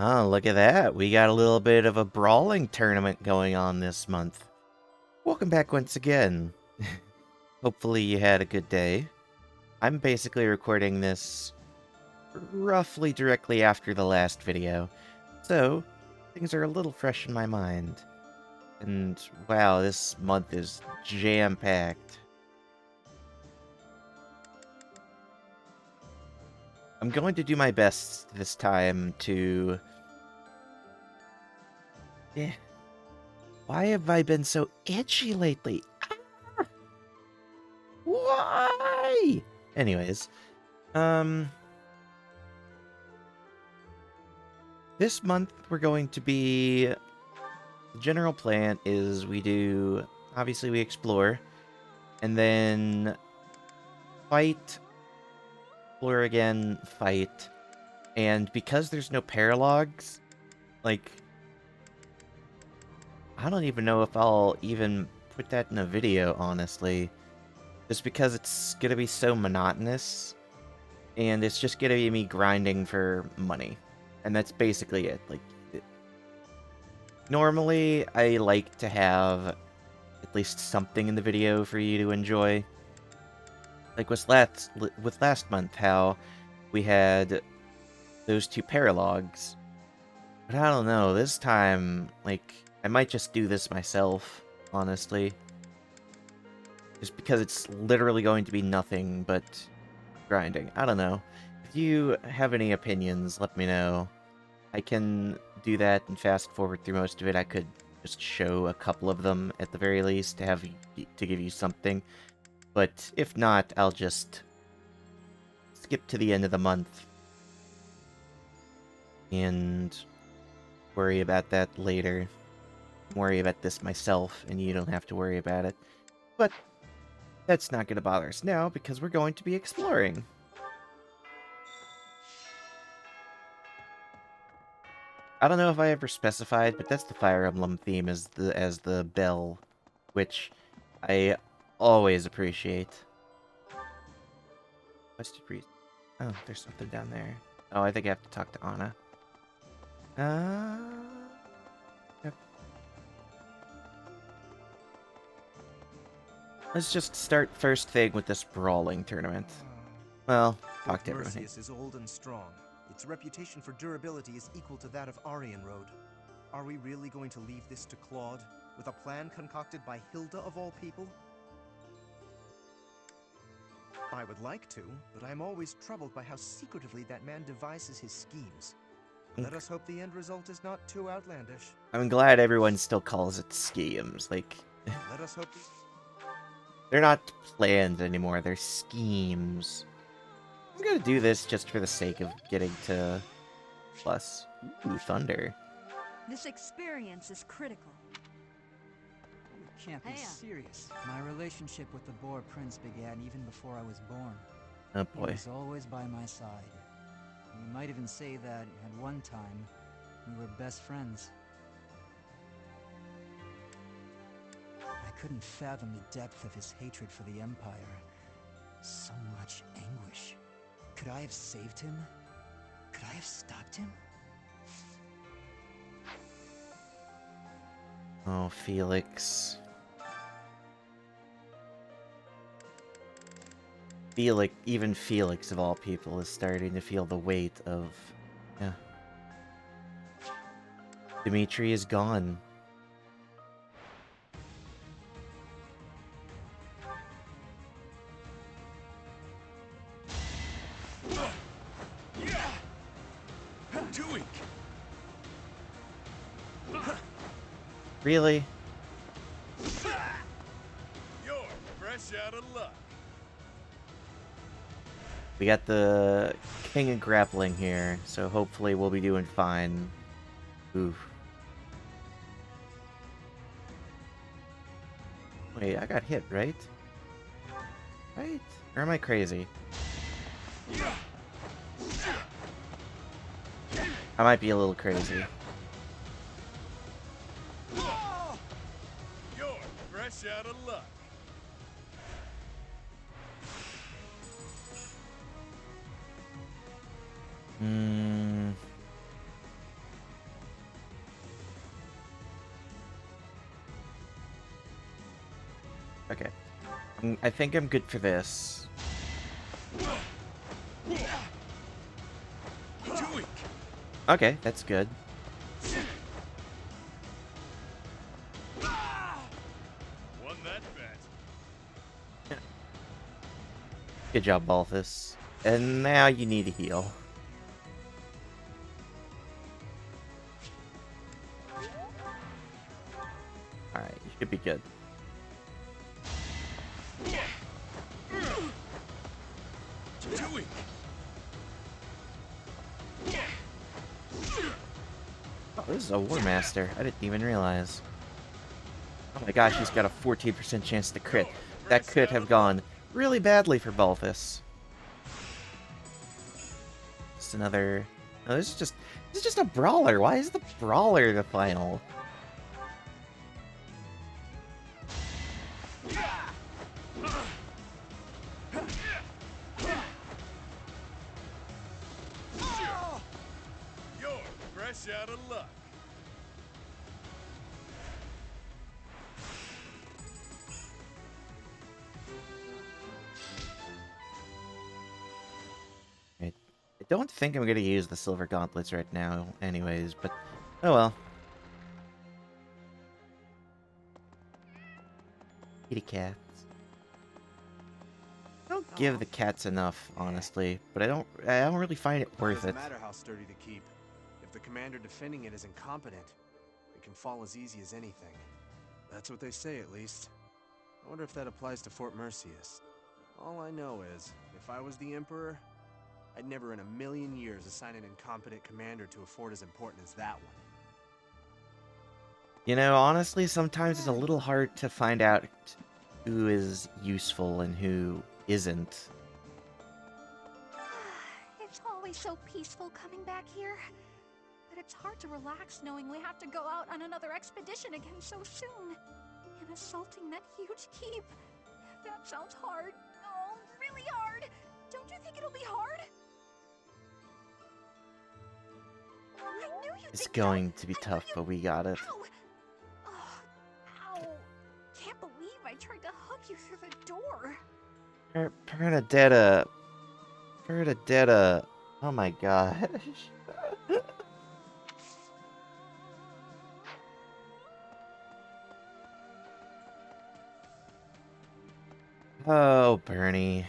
Oh, look at that. We got a little bit of a brawling tournament going on this month. Welcome back once again. Hopefully you had a good day. I'm basically recording this roughly directly after the last video, so things are a little fresh in my mind. And wow, this month is jam-packed. I'm going to do my best this time to... Why have I been so itchy lately? Why? Anyways, this month we're going to be... The general plan is obviously we explore, and then fight, explore again, fight, and because there's no paralogs, like, I don't even know if I'll even put that in a video, honestly, just because it's gonna be so monotonous, and it's just gonna be me grinding for money, and that's basically it. Like, normally I like to have at least something in the video for you to enjoy. Like with last month, how we had those two paralogs. But I don't know, this time, like, I might just do this myself, honestly. Just because it's literally going to be nothing but grinding. I don't know. If you have any opinions, let me know. I can do that and fast forward through most of it. I could just show a couple of them at the very least to give you something. But if not, I'll just skip to the end of the month and worry about that later. Worry about this myself, and you don't have to worry about it. But that's not going to bother us now, because we're going to be exploring. I don't know if I ever specified, but that's the Fire Emblem theme as the bell, which I always appreciate. What's the reason? Oh, there's something down there. Oh, I think I have to talk to Anna. Yep. Let's just start first thing with this brawling tournament. Well, talk to everyone. Mercius is old and strong. Its reputation for durability is equal to that of Aryan Road. Are we really going to leave this to Claude, with a plan concocted by Hilda of all people? I would like to, but I'm always troubled by how secretively that man devises his schemes. Let us hope the end result is not too outlandish. I'm glad everyone still calls it schemes. Like, Let us hope they're not plans anymore, they're schemes. I'm gonna do this just for the sake of getting to plus. Ooh, thunder. This experience is critical. You can't be serious. My relationship with the Boar Prince began even before I was born. Oh He boy. was always by my side. You might even say that, at one time, we were best friends. I couldn't fathom the depth of his hatred for the Empire. So much anguish. Could I have saved him? Could I have stopped him? Oh, Felix. Even Felix of all people is starting to feel the weight of... Yeah. Dimitri is gone. doing. Really? You're fresh out of luck. We got the King of Grappling here, so hopefully we'll be doing fine. Oof. Wait, I got hit, right? Right? Or am I crazy? I might be a little crazy. You're fresh out of luck. Okay. I think I'm good for this. Okay, that's good. Won that bet. Good job, Balthus. And now you need a heal. Alright, you should be good. Doing. Oh, this is a War Master. I didn't even realize. Oh my gosh, he's got a 14% chance to crit. That could have gone really badly for Balthus. Just another... No, this is just a brawler. Why is the brawler the final? You're fresh out of luck. I don't think I'm gonna use the Silver Gauntlets right now anyways, but oh well. Kitty cats. I don't give the cats enough, honestly, but I don't really find it worth Doesn't it. matter how sturdy the keep. If the commander defending it is incompetent, it can fall as easy as anything. That's what they say, at least. I wonder if that applies to Fort Mercius. All I know is, if I was the Emperor, I'd never in a million years assign an incompetent commander to a fort as important as that one. You know, honestly, sometimes it's a little hard to find out who is useful and who isn't. It's always so peaceful coming back here. But it's hard to relax knowing we have to go out on another expedition again so soon. And assaulting that huge keep. That sounds hard. Oh, really hard. Don't you think it'll be hard? I knew you'd It's think going that. to be I knew tough, you- but we got it. Ow! Oh, ow! Can't believe I tried to hug you through the door. Pernadetta. Pernadetta. Oh my gosh. Oh, Bernie.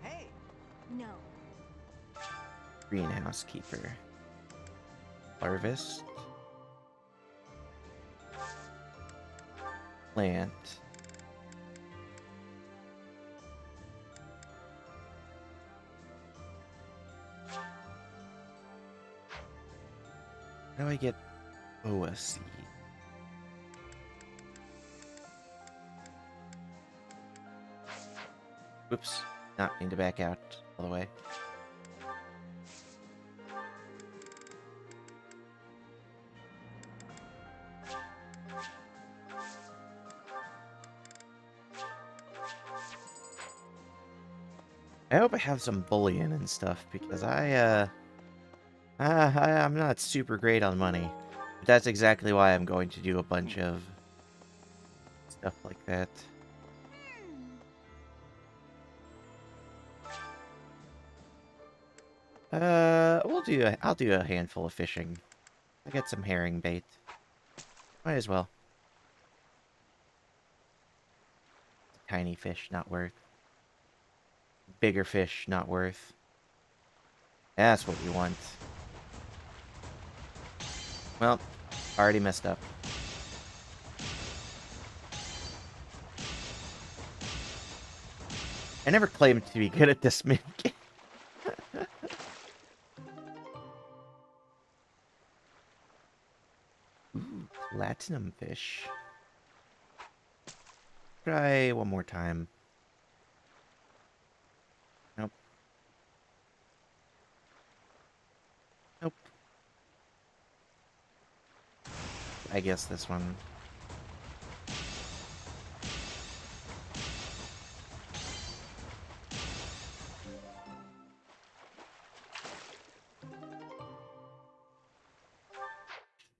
Hey! No. Greenhouse Keeper. Harvest. Plant. How do I get Oa seed? Whoops. Not mean to back out all the way. I hope I have some bullion and stuff, because I'm not super great on money. But that's exactly why I'm going to do a bunch of stuff like that. I'll do a handful of fishing. I got some herring bait. Might as well. Tiny fish, not worth. Bigger fish, not worth. That's what we want. Well, already messed up. I never claimed to be good at this mini game. Ooh, platinum fish. Try one more time. Nope. Nope. I guess this one.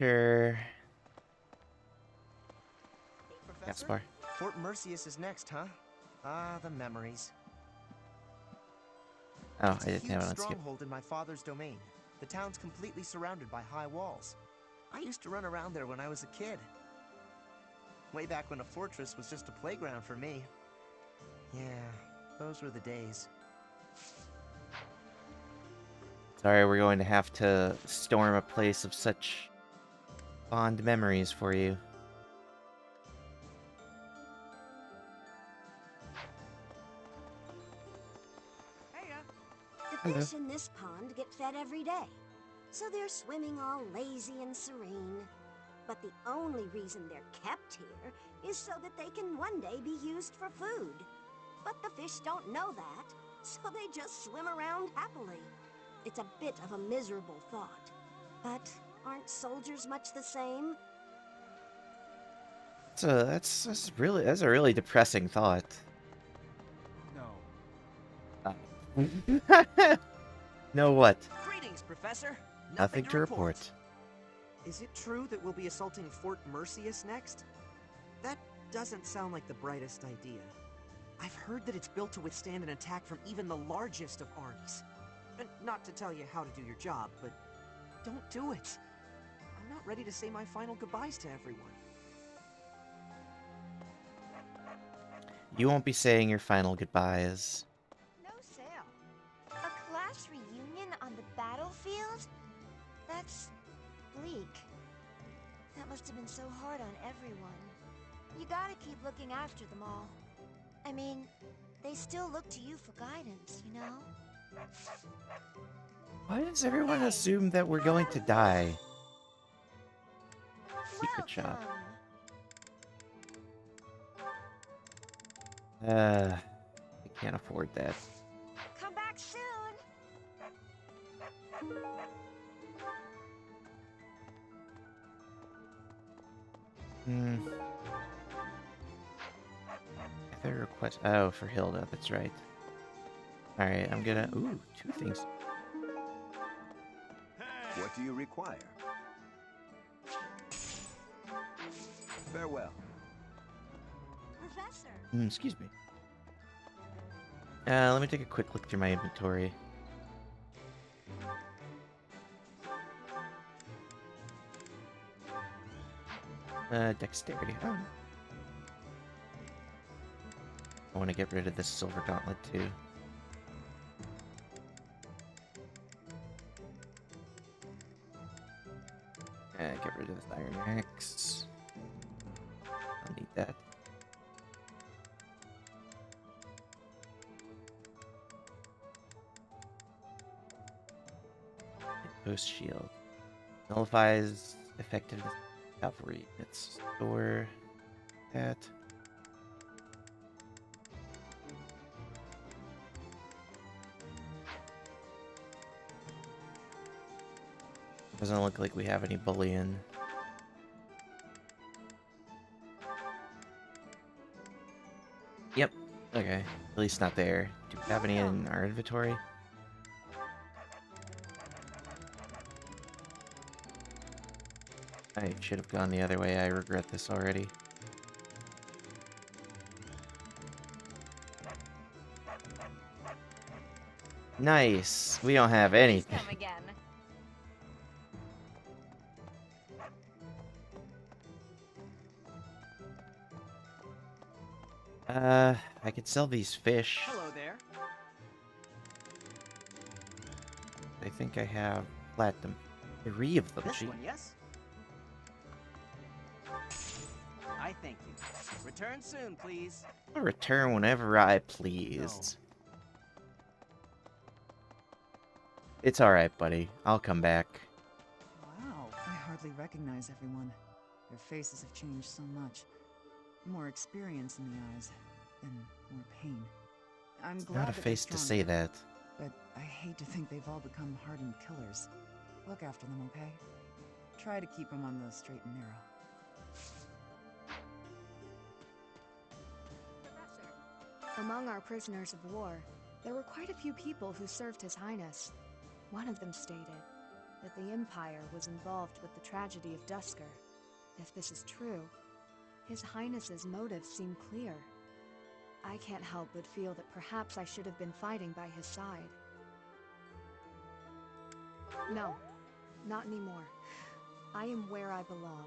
Sure. Professor? Gaspar. Fort Merceus is next, huh? Ah, the memories. Oh, It's I a didn't huge have it on skip. stronghold in my father's domain. The town's completely surrounded by high walls. I used to run around there when I was a kid. Way back when a fortress was just a playground for me. Yeah, those were the days. Sorry, we're going to have to storm a place of such fond memories for you. The Hello. fish in this pond get fed every day, so they're swimming all lazy and serene. But the only reason they're kept here is so that they can one day be used for food. But the fish don't know that, so they just swim around happily. It's a bit of a miserable thought. But aren't soldiers much the same? That's a really depressing thought. No. No what? Greetings, Professor. Nothing to report. Is it true that we'll be assaulting Fort Merceus next? That doesn't sound like the brightest idea. I've heard that it's built to withstand an attack from even the largest of armies. And not to tell you how to do your job, but don't do it. I'm not ready to say my final goodbyes to everyone. You won't be saying your final goodbyes. No sale. A class reunion on the battlefield? That's bleak. That must have been so hard on everyone. You gotta keep looking after them all. I mean, they still look to you for guidance, you know? Why does everyone assume that we're going to die? Secret shop. Welcome. I can't afford that. Come back soon. Hmm. If I request... Oh, for Hilda, that's right. Alright, I'm gonna... Ooh, 2 things. What do you require? Farewell. Professor! Excuse me. Let me take a quick look through my inventory. Dexterity. Oh. I want to get rid of this silver gauntlet too. Get rid of this iron axe. I'll need that. Post shield. Nullifies effectiveness of cavalry. Let's store that. Doesn't look like we have any bullion. Yep. Okay. At least not there. Do we have any in our inventory? I should have gone the other way. I regret this already. Nice. We don't have anything. Come again. I could sell these fish. Hello there. I think I have platinum. 3 of them. This Gee. one, yes? I thank you. Return soon, please. I'll return whenever I please. It's alright, buddy. I'll come back. Wow, I hardly recognize everyone. Their faces have changed so much. More experience in the eyes, and more pain. I'm glad Not a that they're face to say stronger, that. but I hate to think they've all become hardened killers. Look after them, okay? Try to keep them on the straight and narrow. Among our prisoners of war, there were quite a few people who served His Highness. One of them stated that the Empire was involved with the tragedy of Duscur. If this is true, His Highness's motives seem clear. I can't help but feel that perhaps I should have been fighting by his side. No, not anymore. I am where I belong.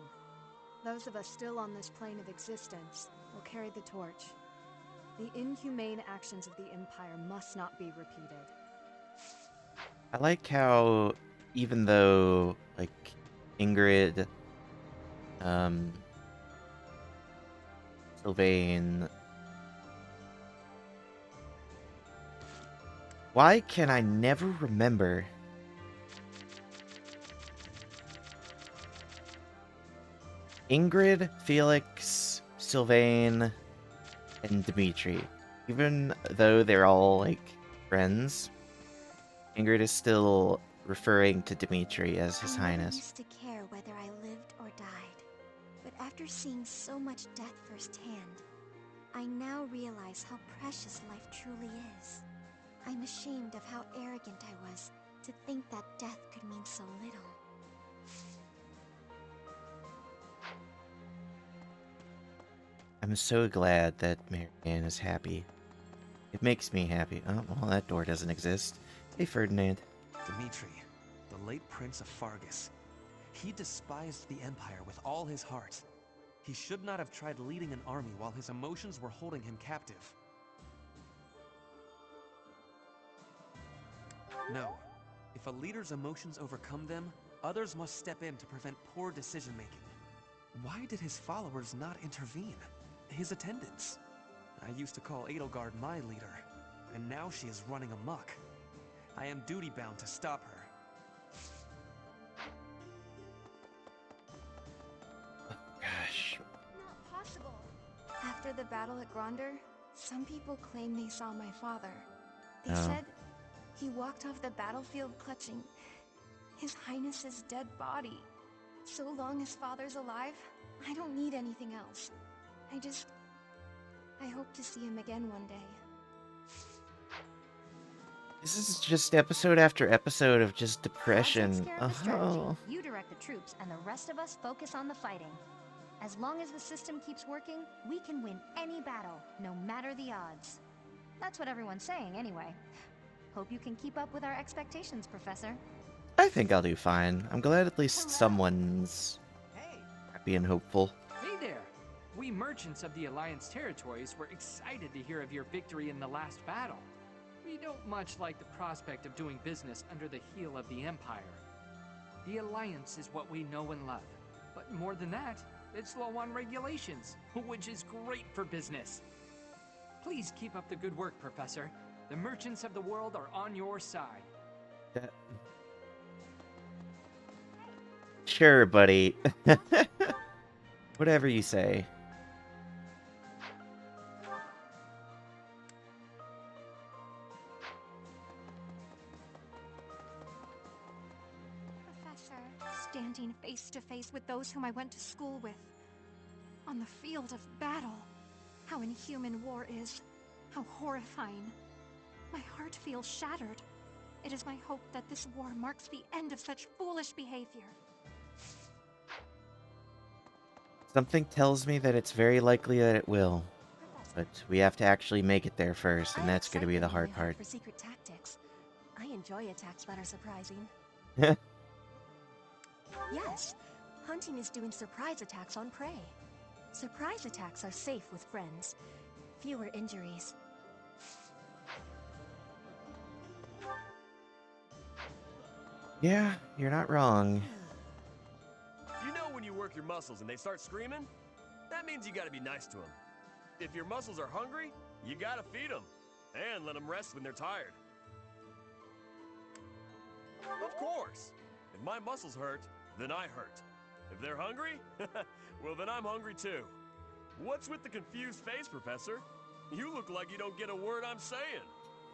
Those of us still on this plane of existence will carry the torch. The inhumane actions of the Empire must not be repeated. I like how, even though, like, Ingrid, Sylvain... Why can I never remember... Ingrid, Felix, Sylvain, and Dimitri. Even though they're all, like, friends, Ingrid is still referring to Dimitri as His I never Highness. used to care whether I lived or died. But after seeing so much death firsthand, I now realize how precious life truly is. I'm ashamed of how arrogant I was to think that death could mean so little. I'm so glad that Marianne is happy. It makes me happy. Oh, well, that door doesn't exist. Hey, Ferdinand. Dimitri, the late Prince of Fargus. He despised the Empire with all his heart. He should not have tried leading an army while his emotions were holding him captive. No. If a leader's emotions overcome them, others must step in to prevent poor decision-making. Why did his followers not intervene? His attendants? I used to call Edelgard my leader, and now she is running amok. I am duty-bound to stop her. Gosh. Not possible. After the battle at Gronder, some people claim they saw my father. They said he walked off the battlefield clutching His Highness's dead body. So long as father's alive, I don't need anything else. I hope to see him again one day. This is just episode after episode of just That depression. takes care of the strategy. Oh. You direct the troops, and the rest of us focus on the fighting. As long as the system keeps working, we can win any battle, no matter the odds. That's what everyone's saying, anyway. Hope you can keep up with our expectations, Professor. I think I'll do fine. I'm glad at least someone's Hey, happy and hopeful. hey there! We merchants of the Alliance territories were excited to hear of your victory in the last battle. We don't much like the prospect of doing business under the heel of the Empire. The Alliance is what we know and love. But more than that, it's low on regulations, which is great for business. Please keep up the good work, Professor. The merchants of the world are on your side. Sure, buddy. Whatever you say. Professor, standing face to face with those whom I went to school with. On the field of battle. How inhuman war is. How horrifying. My heart feels shattered. It is my hope that this war marks the end of such foolish behavior. Something tells me that it's very likely that it will. But we have to actually make it there first, and that's going to be the hard part. For secret tactics. I enjoy attacks that are surprising. Yes, hunting is doing surprise attacks on prey. Surprise attacks are safe with friends. Fewer injuries. Yeah, you're not wrong. You know when you work your muscles and they start screaming? That means you gotta be nice to them. If your muscles are hungry, you gotta feed them. And let them rest when they're tired. Of course! If my muscles hurt, then I hurt. If they're hungry, well then I'm hungry too. What's with the confused face, Professor? You look like you don't get a word I'm saying.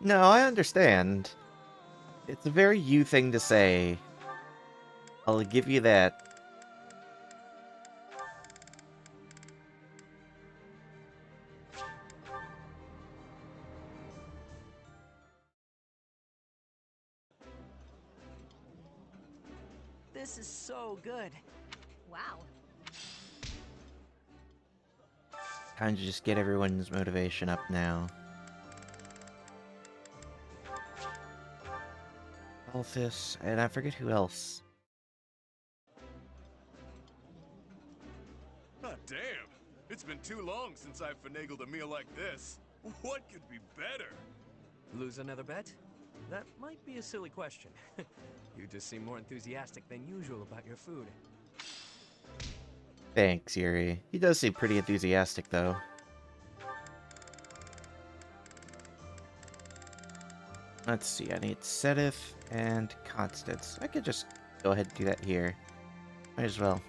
No, I understand. It's a very you thing to say. I'll give you that. This is so good. Wow. Time to just get everyone's motivation up now. Alphys, and I forget who else. Ah, damn! It's been too long since I've finagled a meal like this. What could be better? Lose another bet? That might be a silly question. You just seem more enthusiastic than usual about your food. Thanks, Yuri. He does seem pretty enthusiastic, though. Let's see, I need Sedith and Constance. I could just go ahead and do that here. Might as well.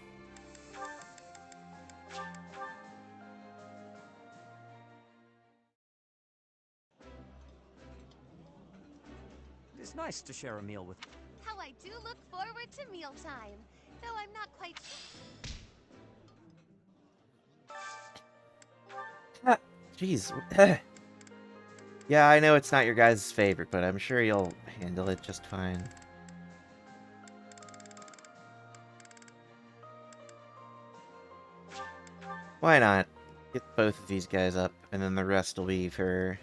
It's nice to share a meal with... How I do look forward to mealtime, though I'm not quite... Jeez. Yeah, I know it's not your guys' favorite, but I'm sure you'll handle it just fine. Why not? Get both of these guys up, and then the rest will be for...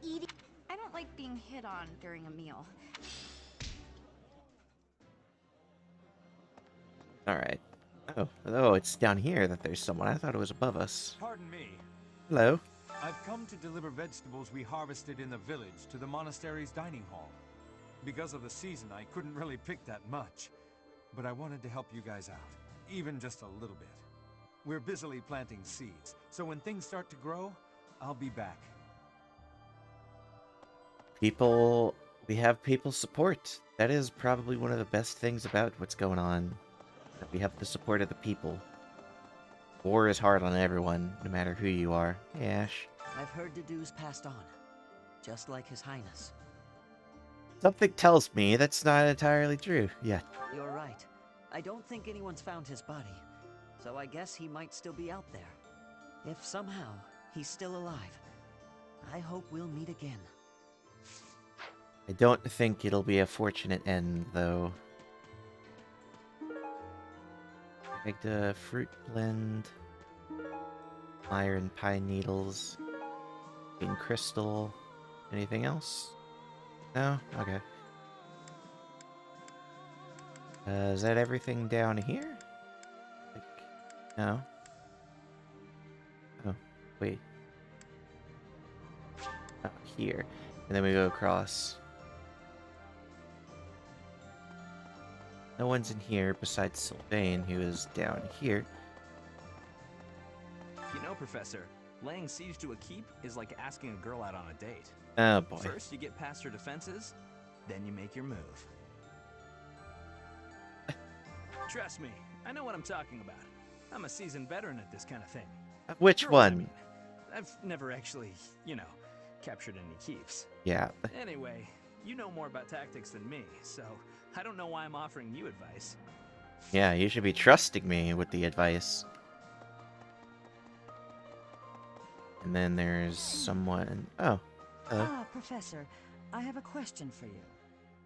Eating. I don't like being hit on during a meal. Alright. Oh, it's down here that there's someone. I thought it was above us. Pardon me. Hello. I've come to deliver vegetables we harvested in the village to the monastery's dining hall. Because of the season, I couldn't really pick that much. But I wanted to help you guys out, even just a little bit. We're busily planting seeds, so when things start to grow, I'll be back. We have people support. That is probably one of the best things about what's going on. That we have the support of the people. War is hard on everyone, no matter who you are. Hey, Ash. I've heard the dues passed on, just like His Highness. Something tells me that's not entirely true. Yeah. You're right. I don't think anyone's found his body, so I guess he might still be out there. If somehow he's still alive, I hope we'll meet again. I don't think it'll be a fortunate end, though. Egda fruit blend, iron pine needles, green crystal. Anything else? No? Okay. Is that everything down here? No. Oh, wait. Oh, here. And then we go across. No one's in here besides Sylvain, who is down here. You know, Professor, laying siege to a keep is like asking a girl out on a date. Oh boy. First, you get past her defenses, then you make your move. Trust me, I know what I'm talking about. I'm a seasoned veteran at this kind of thing. Which Girl, one? I mean, I've never actually, captured any keeps. Yeah. Anyway, you know more about tactics than me, so I don't know why I'm offering you advice. Yeah, you should be trusting me with the advice. And then there's someone... Oh. Hello. Ah, Professor, I have a question for you.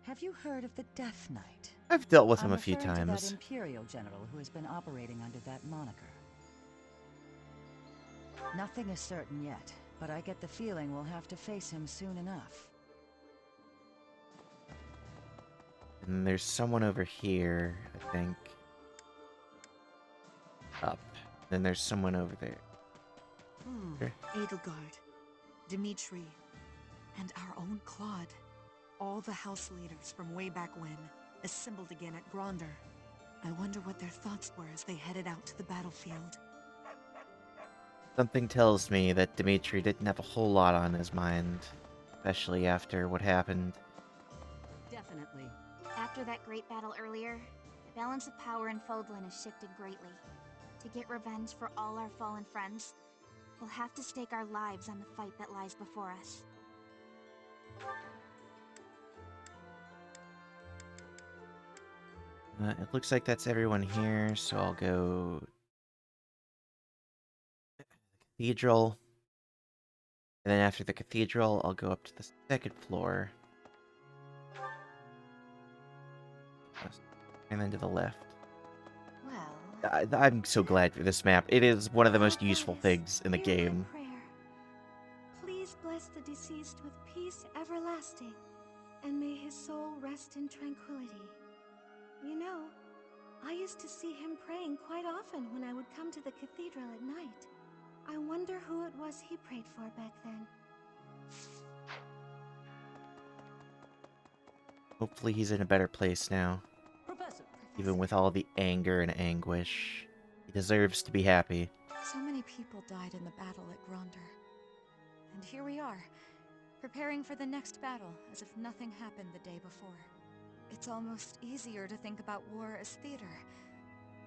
Have you heard of the Death Knight? I've dealt with him I'm a few referring to times. that Imperial general who has been operating under that moniker. Nothing is certain yet, but I get the feeling we'll have to face him soon enough. And there's someone over here, I think. Up. Then there's someone over there. Here. Edelgard, Dimitri, and our own Claude. All the house leaders from way back when, assembled again at Gronder. I wonder what their thoughts were as they headed out to the battlefield. Something tells me that Dimitri didn't have a whole lot on his mind, especially after what happened. Definitely. After that great battle earlier, the balance of power in Fodlan has shifted greatly. To get revenge for all our fallen friends, we'll have to stake our lives on the fight that lies before us. It looks like that's everyone here, so I'll go... Cathedral. And then after the cathedral, I'll go up to the second floor. And then to the left. Well, I'm so glad for this map. It is one of the most useful things in the game. Please bless the deceased with peace everlasting, and may his soul rest in tranquility. You know, I used to see him praying quite often when I would come to the cathedral at night. I wonder who it was he prayed for back then. Hopefully he's in a better place now. Even with all the anger and anguish, he deserves to be happy. So many people died in the battle at Gronder. And here we are, preparing for the next battle as if nothing happened the day before. It's almost easier to think about war as theater,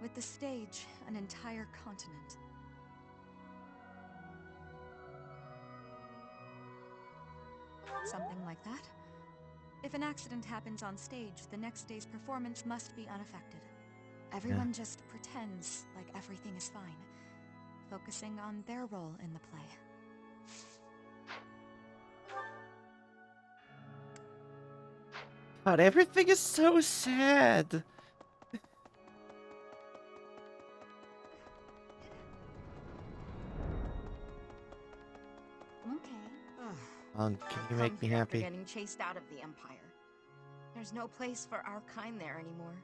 with the stage an entire continent. Something like that? If an accident happens on stage, the next day's performance must be unaffected. Everyone just pretends like everything is fine, focusing on their role in the play. God, everything is so sad. Can you make me happy? Getting chased out of the Empire. There's no place for our kind there anymore.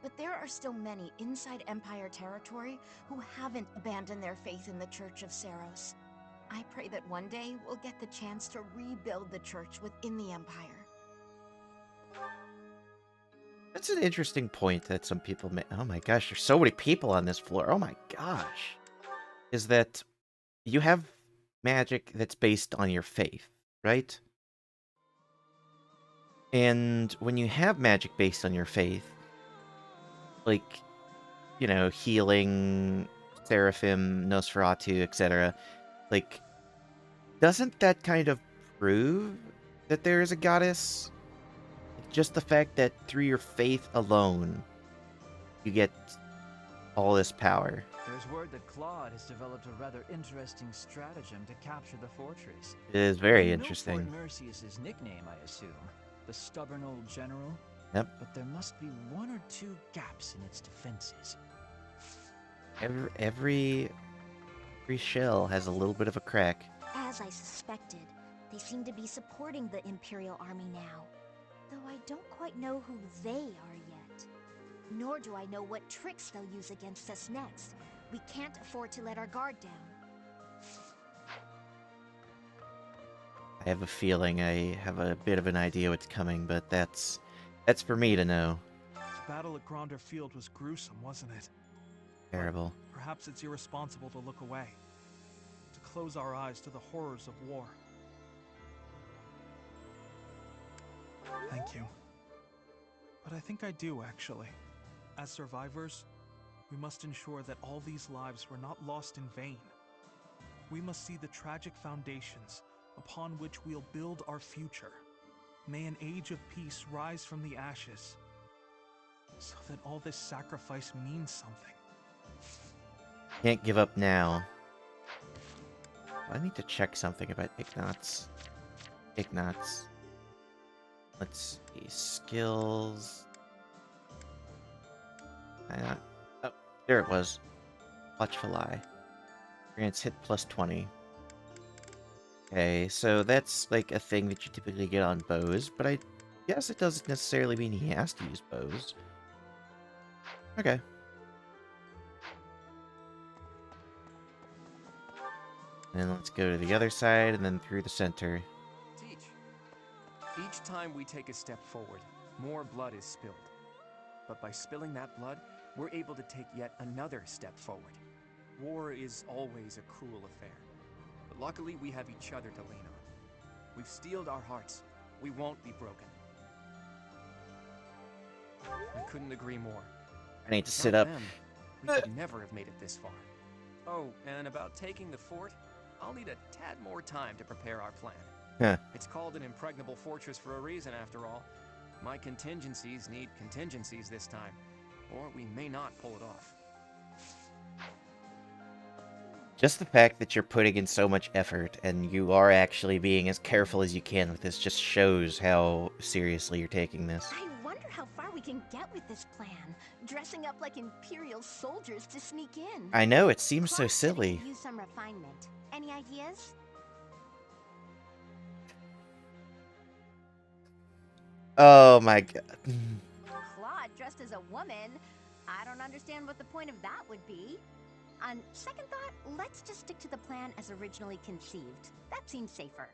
But there are still many inside Empire territory who haven't abandoned their faith in the Church of Seiros. I pray that one day we'll get the chance to rebuild the church within the Empire. That's an interesting point that some people make. Oh my gosh, there's so many people on this floor. Oh my gosh. Is that you have magic that's based on your faith, right? And when you have magic based on your faith, like, you know, healing, Seraphim, Nosferatu, etc., like, doesn't that kind of prove that there is a goddess? Just the fact that through your faith alone, you get all this power. There's word that Claude has developed a rather interesting stratagem to capture the fortress. It is very You know interesting. Fort Mercius's nickname, I assume. The stubborn old general? Yep. But there must be one or two gaps in its defenses. Every shell has a little bit of a crack. As I suspected, they seem to be supporting the Imperial Army now. Though I don't quite know who they are yet. Nor do I know what tricks they'll use against us next. We can't afford to let our guard down. I have a feeling I have a bit of an idea what's coming, but that's for me to know. The battle at Gronder Field was gruesome, wasn't it? Terrible. Perhaps it's irresponsible to look away, to close our eyes to the horrors of war. Thank you. But I think I do, actually. As survivors, we must ensure that all these lives were not lost in vain. We must see the tragic foundations upon which we'll build our future. May an age of peace rise from the ashes, so that all this sacrifice means something. Can't give up now. I need to check something about Ignatz. Let's see. Skills. Oh, there it was. Watchful Eye. Grants hit plus 20. Okay, so that's like a thing that you typically get on bows, but I guess it doesn't necessarily mean he has to use bows. Okay. And let's go to the other side and then through the center. Each time we take a step forward, more blood is spilled. But by spilling that blood, we're able to take yet another step forward. War is always a cruel affair. But luckily, we have each other to lean on. We've steeled our hearts. We won't be broken. I couldn't agree more. I need to sit up. Them, we could never have made it this far. Oh, and about taking the fort, I'll need a tad more time to prepare our plan. Huh. It's called an impregnable fortress for a reason, after all. My contingencies need contingencies this time, or we may not pull it off. Just the fact that you're putting in so much effort and you are actually being as careful as you can with this just shows how seriously you're taking this. I wonder how far far we can get with this plan, dressing up like Imperial soldiers to sneak in. I know, it seems so Claude said it silly. could use some refinement. Any ideas? Oh my god. Claude dressed as a woman? I don't understand what the point of that would be. On second thought, let's just stick to the plan as originally conceived. That seems safer.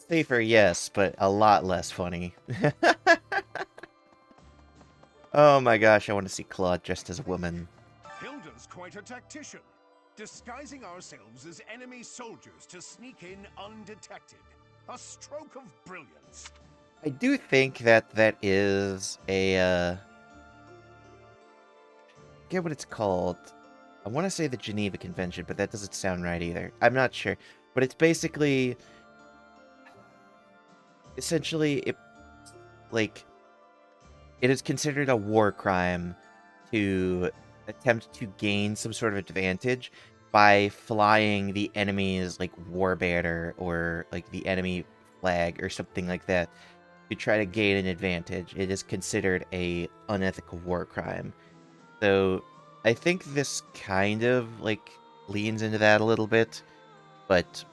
Safer, yes, but a lot less funny. Oh my gosh, I want to see Claude dressed as a woman. Hilda's quite a tactician, disguising ourselves as enemy soldiers to sneak in undetected. A stroke of brilliance. I do think that is a, I forget what it's called. I want to say the Geneva Convention, but that doesn't sound right either. I'm not sure. But it's basically... Essentially, it is considered a war crime to attempt to gain some sort of advantage by flying the enemy's, war banner or, the enemy flag or something like that to try to gain an advantage. It is considered a unethical war crime. So, I think this kind of, leans into that a little bit, but,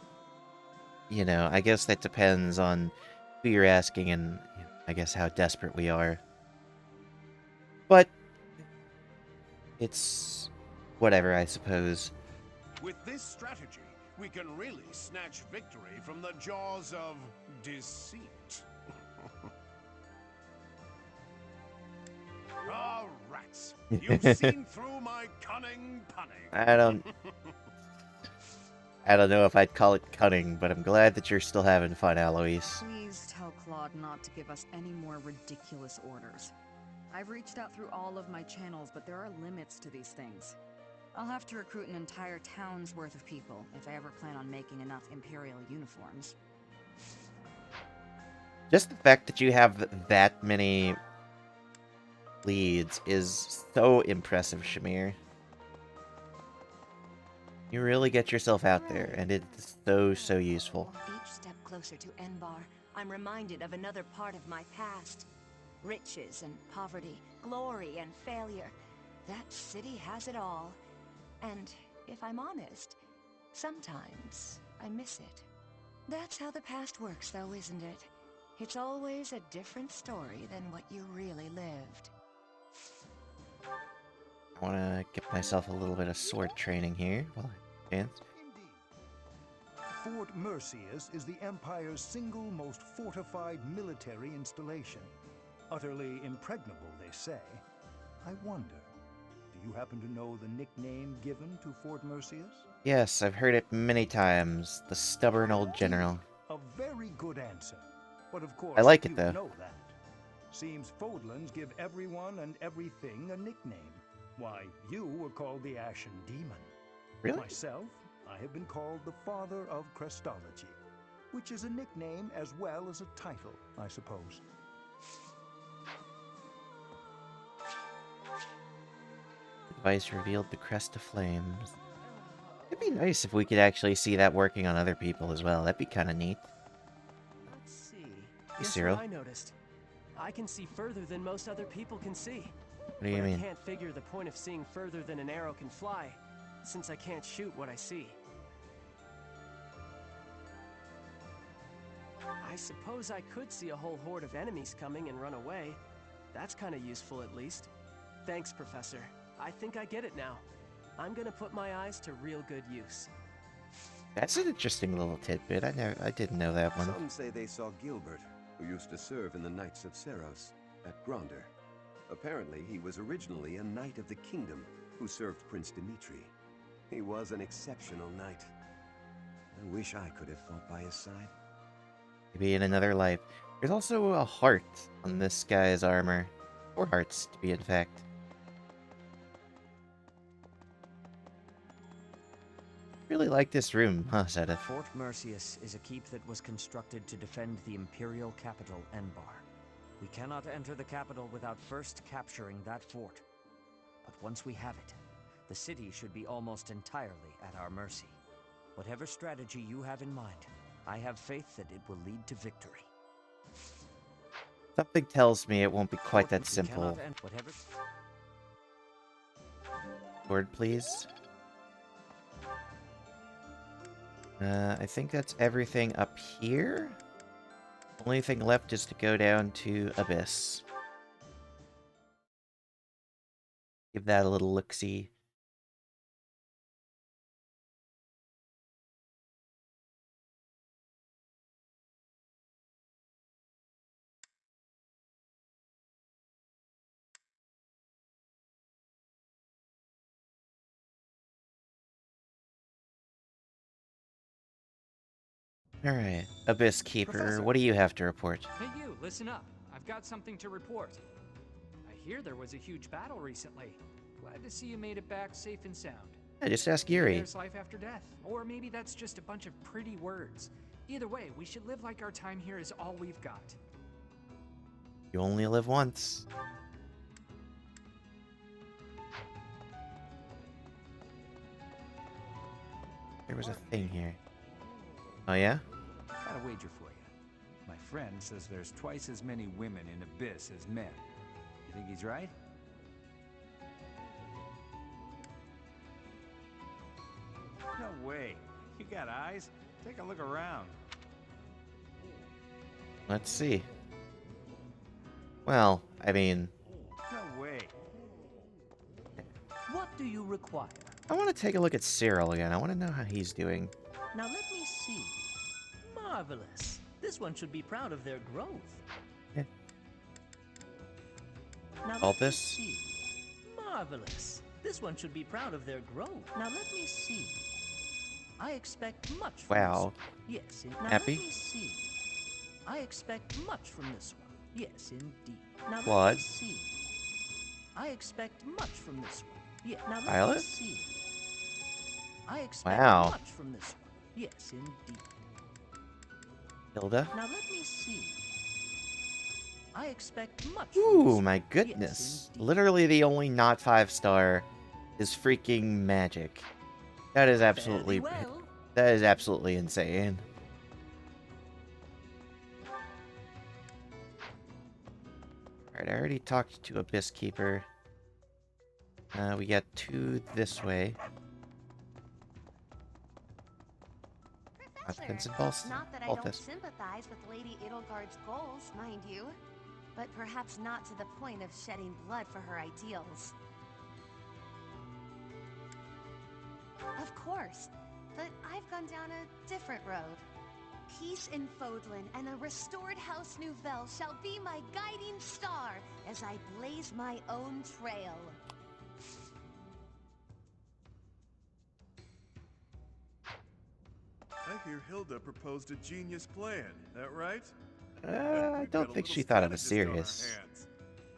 I guess that depends on who you're asking and, I guess, how desperate we are. But it's whatever, I suppose. With this strategy, we can really snatch victory from the jaws of deceit. Ah, rats! You've seen through my cunning punning. I don't know if I'd call it cunning, but I'm glad that you're still having fun, Alois. Please tell Claude not to give us any more ridiculous orders. I've reached out through all of my channels, but there are limits to these things. I'll have to recruit an entire town's worth of people if I ever plan on making enough Imperial uniforms. Just the fact that you have that many leads is so impressive, Shamir. You really get yourself out there, and it's so useful. Each step closer to Enbar, I'm reminded of another part of my past. Riches and poverty, glory and failure. That city has it all. And if I'm honest, sometimes I miss it. That's how the past works, though, isn't it? It's always a different story than what you really lived. I want to get myself a little bit of sword training here while I can. Fort Mercius is the Empire's single most fortified military installation. Utterly impregnable, they say. I wonder, do you happen to know the nickname given to Fort Mercius? Yes, I've heard it many times. The stubborn old general. A very good answer. But of course, I like it, you though. know that. Seems Fodlans give everyone and everything a nickname. Why, you were called the Ashen Demon. Really? Myself, I have been called the Father of Crestology, which is a nickname as well as a title, I suppose. Device revealed the crest of flames. It'd be nice if we could actually see that working on other people as well. That'd be kind of neat. Let's see. Hey, Guess Cyril. what I noticed. I can see further than most other people can see. What do you But mean? I can't figure the point of seeing further than an arrow can fly, since I can't shoot what I see. I suppose I could see a whole horde of enemies coming and run away. That's kind of useful, at least. Thanks, Professor. I think I get it now. I'm gonna put my eyes to real good use. That's an interesting little tidbit. I didn't know that one. Some say they saw Gilbert, who used to serve in the Knights of Seros, at Gronder. Apparently, he was originally a Knight of the Kingdom who served Prince Dimitri. He was an exceptional knight. I wish I could have fought by his side. Maybe in another life. There's also a heart on this guy's armor. 4 hearts, to be in fact. Really like this room, huh, Zeta? Fort Mercius is a keep that was constructed to defend the Imperial capital, Enbar. We cannot enter the capital without first capturing that fort. But once we have it, the city should be almost entirely at our mercy. Whatever strategy you have in mind, I have faith that it will lead to victory. Something tells me it won't be quite that simple. Whatever. Word, please. I think that's everything up here. Only thing left is to go down to Abyss. Give that a little look-see. Alright, Abyss Keeper, Professor. what do you have to report? Hey you, listen up. I've got something to report. I hear there was a huge battle recently. Glad to see you made it back safe and sound. Yeah, just ask Maybe Yuri. There's life after death. Or maybe that's just a bunch of pretty words. Either way, we should live like our time here is all we've got. You only live once. There was a thing here. Oh yeah? Got a wager for you. My friend says there's twice as many women in Abyss as men. You think he's right? No way. You got eyes? Take a look around. Let's see. Well, I mean, No way. What do you require? I want to take a look at Cyril again. I want to know how he's doing. Now let me see. Marvelous. This one should be proud of their growth. Yeah. Now All let me this? see. Marvelous. This one should be proud of their growth. Now let me see. I expect much from Wow. this one. Yes, now Happy? let me see. I expect much from this one. Yes, indeed. Now What? let me see. I expect much from this one. Yeah, now let Violet? me see. I expect Wow. much from this one. Yes, indeed. Hilda? Now let me see. I expect much. Ooh, my goodness. Literally the only not 5-star is freaking magic. That is absolutely... Fairly well. That is absolutely insane. Alright, I already talked to Abyss Keeper. We got 2 this way. Vincent Balls. Not that I don't sympathize with Lady Edelgard's goals, mind you, but perhaps not to the point of shedding blood for her ideals. Of course, but I've gone down a different road. Peace in Fodlan and a restored House Nouvelle shall be my guiding star as I blaze my own trail. I hear Hilda proposed a genius plan, that right? I don't think she thought it was serious.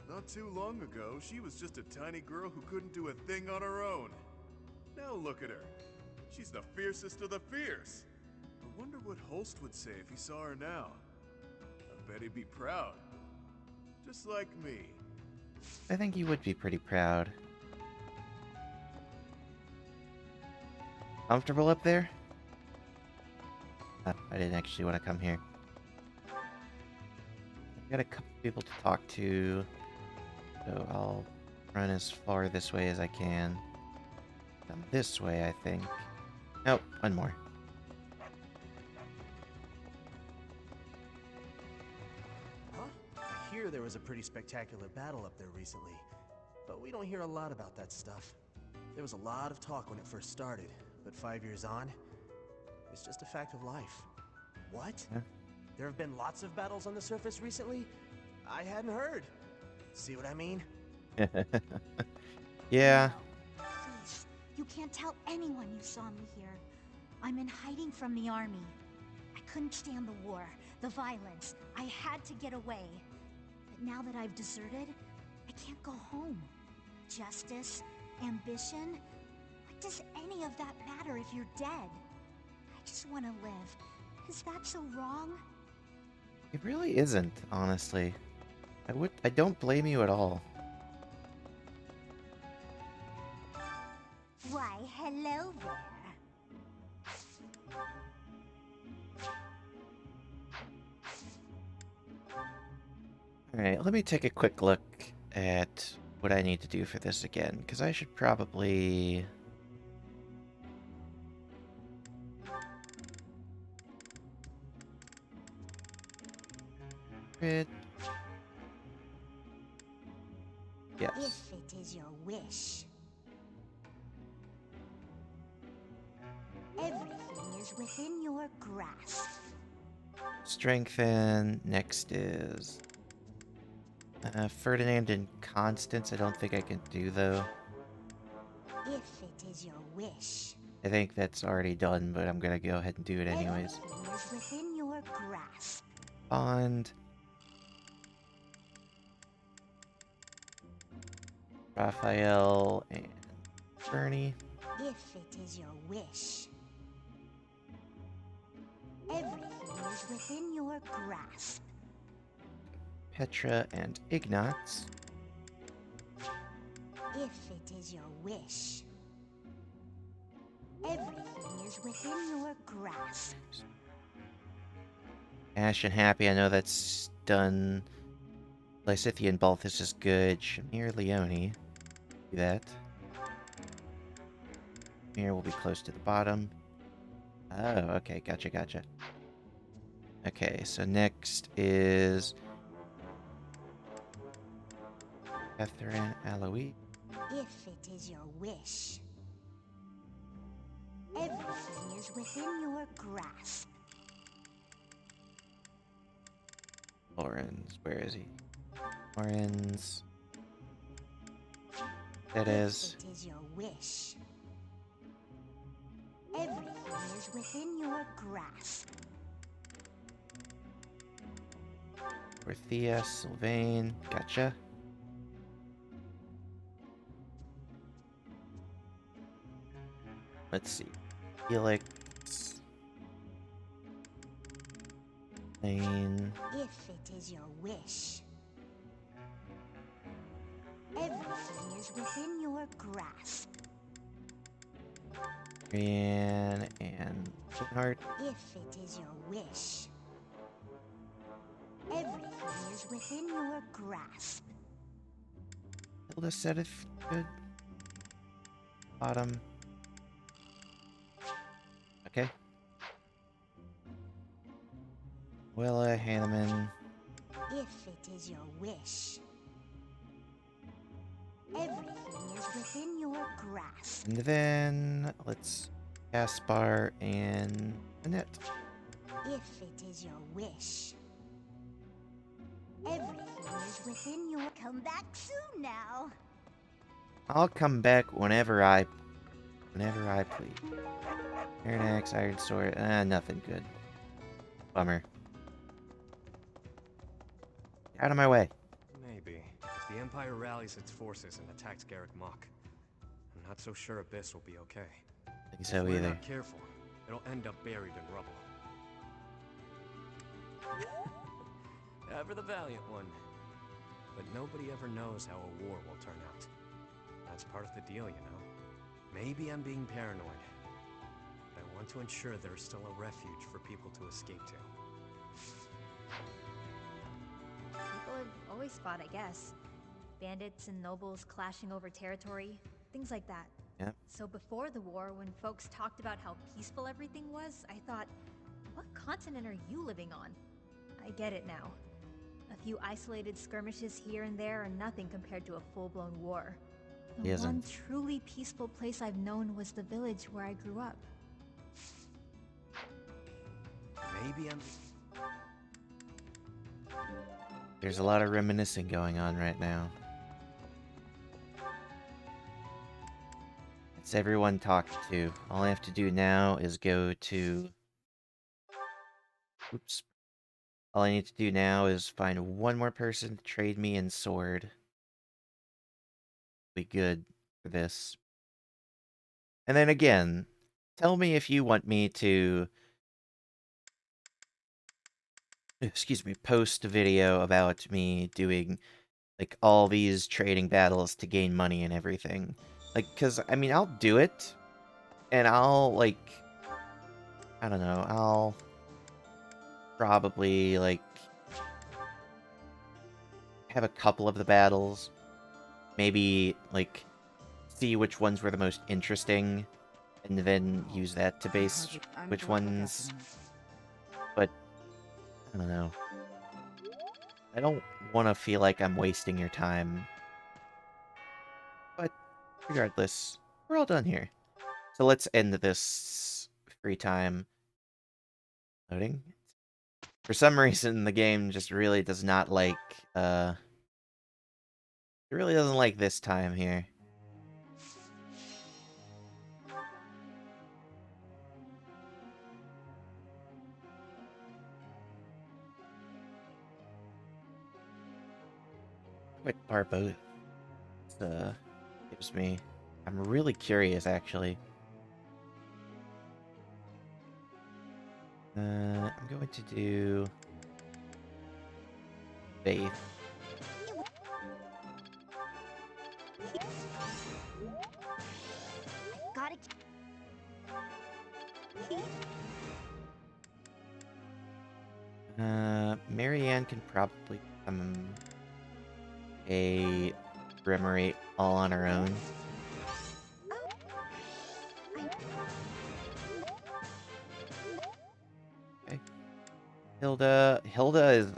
Not too long ago, she was just a tiny girl who couldn't do a thing on her own. Now look at her. She's the fiercest of the fierce. I wonder what Holst would say if he saw her now. I bet he'd be proud. Just like me. I think you would be pretty proud. Comfortable up there? Oh, I didn't actually want to come here. I've got a couple people to talk to, so I'll run as far this way as I can. Come this way, I think. Nope, one more. Huh? I hear there was a pretty spectacular battle up there recently, but we don't hear a lot about that stuff. There was a lot of talk when it first started, but 5 years on, it's just a fact of life. What? Yeah. There have been lots of battles on the surface recently? I hadn't heard. See what I mean? Yeah. Please, you can't tell anyone you saw me here. I'm in hiding from the army. I couldn't stand the war, the violence. I had to get away. But now that I've deserted, I can't go home. Justice, ambition, what does any of that matter if you're dead? I just want to live. Is that so wrong? It really isn't, honestly. I don't blame you at all. Why, hello there. Alright, let me take a quick look at what I need to do for this again, because I should probably... Yes. If it is your wish. Everything is within your grasp. Strengthen. Next is... Ferdinand and Constance, I don't think I can do, though. If it is your wish. I think that's already done, but I'm gonna go ahead and do it anyways. Everything is within your grasp. Bond. Raphael and Bernie. If it is your wish. Everything is within your grasp. Petra and Ignatz. If it is your wish. Everything is within your grasp. Ash and Happy, I know that's done. Lysithian Balthus is good. Shamir Leone. Do that. Shamir will be close to the bottom. Oh, okay. Gotcha. Okay, so next is... Catherine Aloe. If it is your wish. Everything is within your grasp. Lorenz, where is he? Lorenz. That is. If it is your wish. Everything is within your grasp. Orthea, Sylvain. Gotcha. Let's see. Felix. Lane. If it is your wish. Everything is within your grasp. Brienne and Hart. If it is your wish. Everything is within your grasp. Hilda said it good. Bottom. Okay. Willa, Hanneman. If it is your wish. Everything is within your grasp. And then let's Gaspar and Annette. If it is your wish. Everything is within your... Come back soon now. I'll come back whenever I please. Iron Axe, Iron Sword, nothing good. Bummer. Out of my way. Maybe. If the Empire rallies its forces and attacks Garreg Mach, I'm not so sure Abyss will be okay. I think If so we're either. not careful, it'll end up buried in rubble. Ever the valiant one. But nobody ever knows how a war will turn out. That's part of the deal, you know. Maybe I'm being paranoid. But I want to ensure there's still a refuge for people to escape to. People have always fought, I guess. Bandits and nobles clashing over territory, things like that. Yep. So before the war, when folks talked about how peaceful everything was, I thought, what continent are you living on? I get it now. A few isolated skirmishes here and there are nothing compared to a full-blown war. The He isn't. one truly peaceful place I've known was the village where I grew up. Maybe I'm... There's a lot of reminiscing going on right now. It's everyone talked to. All I have to do now is go to... Oops. All I need to do now is find one more person to trade me in sword. Be good for this. And then again, tell me if you want me to... Excuse me, post a video about me doing, like, all these trading battles to gain money and everything. Like, because, I mean, I'll do it, and I'll, like, I don't know, I'll probably, like, have a couple of the battles. Maybe, like, see which ones were the most interesting, and then use that to base which ones. But, I don't know. I don't want to feel like I'm wasting your time. But, regardless, we're all done here. So let's end this free time. Loading. For some reason, the game just really does not like, it really doesn't like this time here. What Barbo gives me. I'm really curious, actually. I'm going to do Faith. Got it. Marianne can probably become a Remoraid all on her own. Okay. Hilda is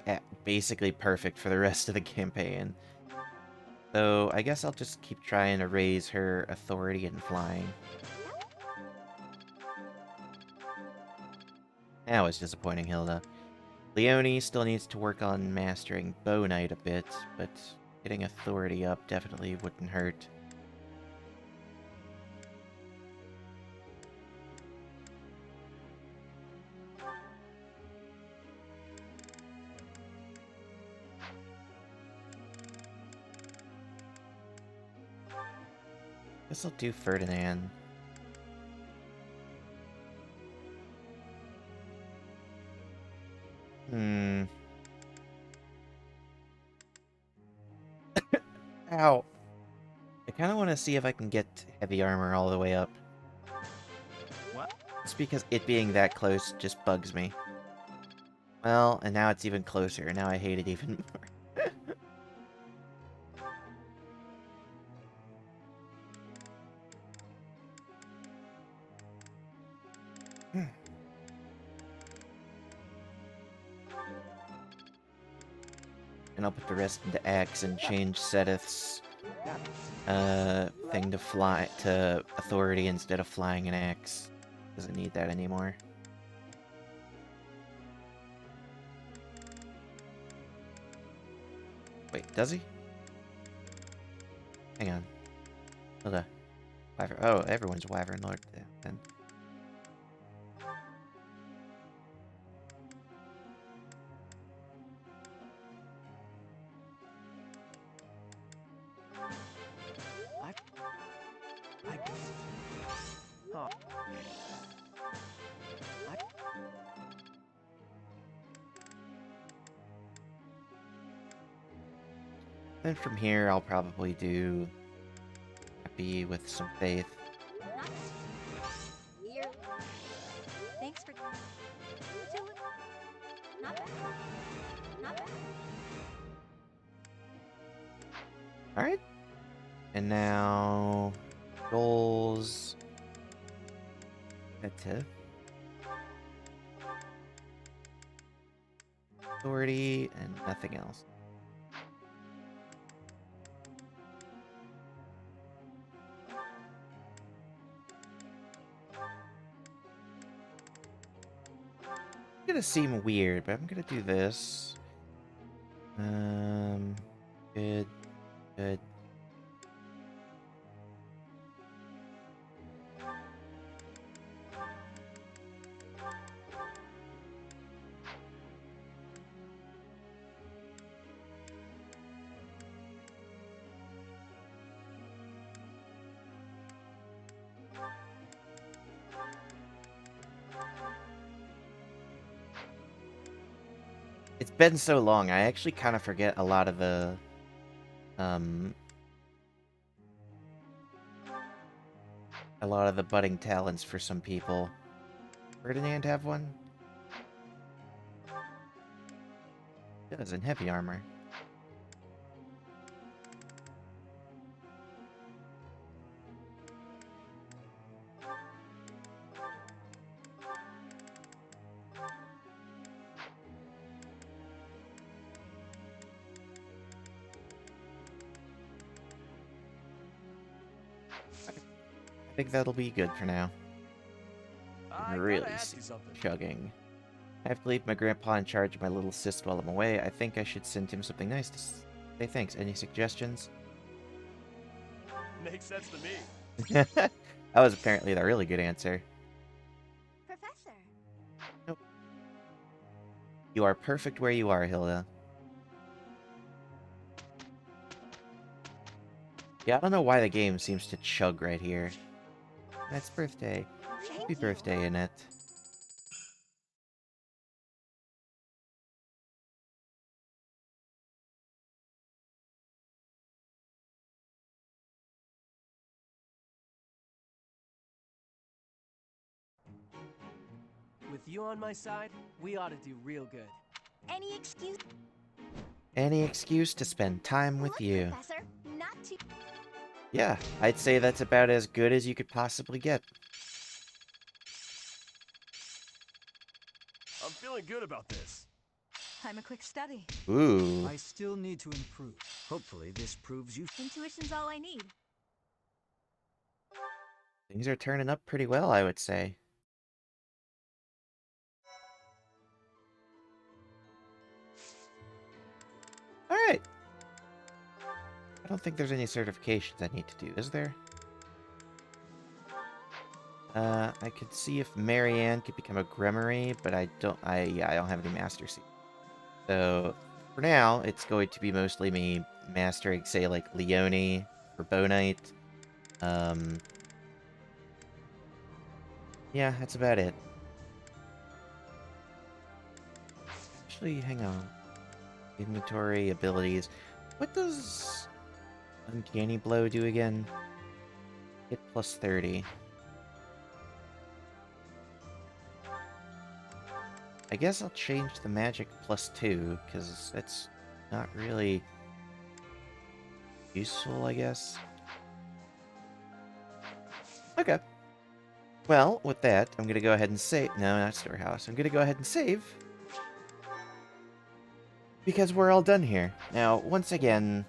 basically perfect for the rest of the campaign. So I guess I'll just keep trying to raise her authority and flying. That was disappointing, Hilda. Leonie still needs to work on mastering Bow Knight a bit, but getting authority up definitely wouldn't hurt. Guess I'll do Ferdinand. Ow. I kind of want to see if I can get heavy armor all the way up. What? It's because it being that close just bugs me. Well, and now it's even closer, and now I hate it even more. And I'll put the rest into Axe and change Seteth's thing to fly to authority instead of flying an Axe. Doesn't need that anymore. Wait, does he? Hang on. Hold on. Wyvern. Oh, everyone's Wyvern Lord then. Then from here, I'll probably do Happy with some Faith. Thanks for... Not bad. Not bad. Alright. And now... Goals... That's it. Authority, and nothing else. It's gonna seem weird, but I'm gonna do this. Good. It's been so long, I actually kind of forget a lot of the, budding talents for some people. Ferdinand have one? He does, in heavy armor. I think that'll be good for now. I'm really chugging. I have to leave my grandpa in charge of my little cyst while I'm away. I think I should send him something nice to say thanks. Any suggestions? Makes sense to me. That was apparently the really good answer. Professor. Nope. You are perfect where you are, Hilda. Yeah, I don't know why the game seems to chug right here. That's birthday. Happy birthday, Annette. With you on my side, we ought to do real good. Any excuse? Any excuse to spend time with you. Professor, not too. Yeah, I'd say that's about as good as you could possibly get. I'm feeling good about this. I'm a quick study. Ooh. I still need to improve. Hopefully this proves you... Intuition's all I need. Things are turning up pretty well, I would say. Alright. I don't think there's any certifications I need to do, is there? I could see if Marianne could become a Gremory, but I don't have any Master Seed. So, for now, it's going to be mostly me mastering, say, like, Leone for Bonite. Yeah, that's about it. Actually, hang on. Inventory, abilities. What does Uncanny Blow do again? Hit plus 30. I guess I'll change the magic plus 2, because that's not really useful, I guess. Okay. Well, with that, I'm going to go ahead and save. No, not Storehouse. I'm going to go ahead and save. Because we're all done here. Now, once again,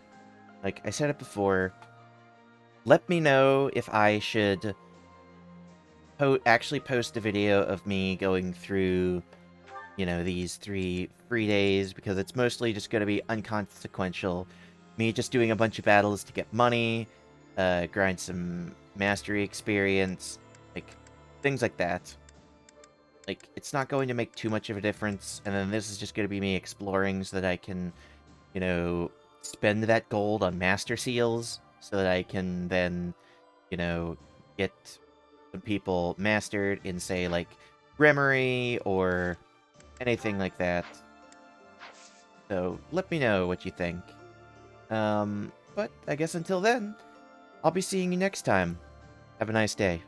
like I said it before, let me know if I should actually post a video of me going through, you know, these 3 free days, because it's mostly just going to be unconsequential. Me just doing a bunch of battles to get money, grind some mastery experience, like, things like that. Like, it's not going to make too much of a difference, and then this is just going to be me exploring so that I can, you know, spend that gold on Master Seals, so that I can then, you know, get some people mastered in, say, like, Gremory, or anything like that. So, let me know what you think. But I guess until then, I'll be seeing you next time. Have a nice day.